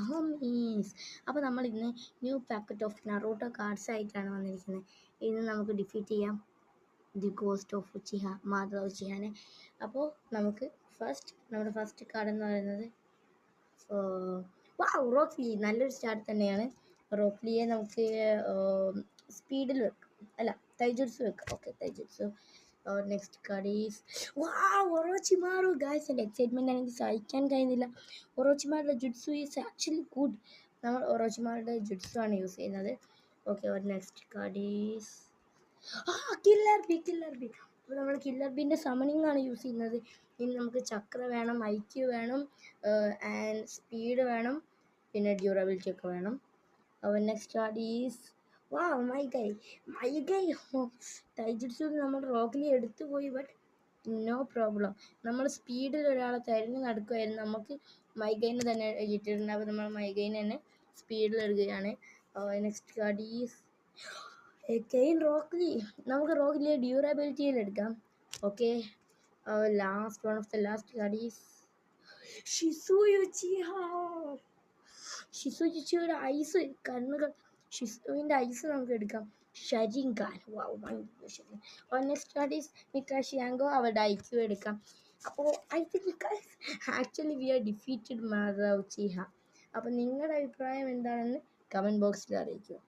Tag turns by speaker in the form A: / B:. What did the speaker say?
A: Homies അപ്പോൾ നമ്മൾ ഇന്ന് new packet of Naruto cards ആയിട്ടാണ് വന്നിരിക്കുന്നത്. ഇന്ന് നമുക്ക് ഡിഫീറ്റ് ചെയ്യാം the ghost of Uchiha, Madara ഉച്ചിഹാനെ. അപ്പോൾ നമുക്ക് നമ്മുടെ ഫസ്റ്റ് കാർഡ് എന്ന് പറയുന്നത് റോക്ക്ലി. നല്ലൊരു സ്റ്റാർട്ട് തന്നെയാണ്. റോക്ക്ലിയെ നമുക്ക് സ്പീഡിൽ വെക്കാം, അല്ല തൈജുട്സ് വെക്കാം. Okay, taijutsu. Next card is Orochimaru. Guys, എൻ്റെ എക്സൈറ്റ്മെൻറ്റ് എനിക്ക് സഹിക്കാൻ കഴിയുന്നില്ല. ഒറോച്ചിമാരുടെ ജുഡ്സു ഈസ് ആക്ച്വലി ഗുഡ്. നമ്മൾ ഒറോച്ചിമാരുടെ ജുഡ്സു ആണ് യൂസ് ചെയ്യുന്നത്. Okay, next card is Killer B. അപ്പോൾ നമ്മൾ കില്ലർ ബീൻ്റെ സമണിങ് ആണ് യൂസ് ചെയ്യുന്നത്. ഇനി നമുക്ക് ചക്ര വേണം, ഐക്യു വേണം, ആൻഡ് സ്പീഡ് വേണം, പിന്നെ ഡ്യൂറബിലിറ്റി ഒക്കെ വേണം. Next card is Might Guy. Taijutsu നമ്മൾ റോക്കിലി എടുത്തു പോയി, ബട്ട് നോ പ്രോബ്ലം. നമ്മൾ സ്പീഡിൽ ഒരാളെ തിരഞ്ഞു നടക്കുമായിരുന്നു, നമുക്ക് മൈഗൈനെ തന്നെ കിട്ടിയിട്ടുണ്ട്. അപ്പോൾ നമ്മൾ മൈഗൈനെ തന്നെ സ്പീഡിൽ എടുക്കുകയാണ്. Next card is Rock Lee. നമുക്ക് റോക്ക്ലിയെ ഡ്യൂറബിലിറ്റിയിൽ എടുക്കാം. ഓക്കെ, ലാസ്റ്റ് കാർഡ് ഈസ് ഷിസുയുച്ചിയുടെ ഐസ് കണ്ണുകൾ. ഷിസുവിൻ്റെ ഐസ് നമുക്ക് എടുക്കാം. ഷരിങ്കാൻ. നെക്സ്റ്റ് കാർഡ് ഈസ് മിക്കാഷിയാങ്കോ. അവളുടെ ഐക്യു എടുക്കാം. അപ്പോൾ I think actually we are defeated Madara Uchiha. അപ്പോൾ നിങ്ങളുടെ അഭിപ്രായം എന്താണെന്ന് കമൻറ്റ് ബോക്സിൽ അറിയിക്കുക.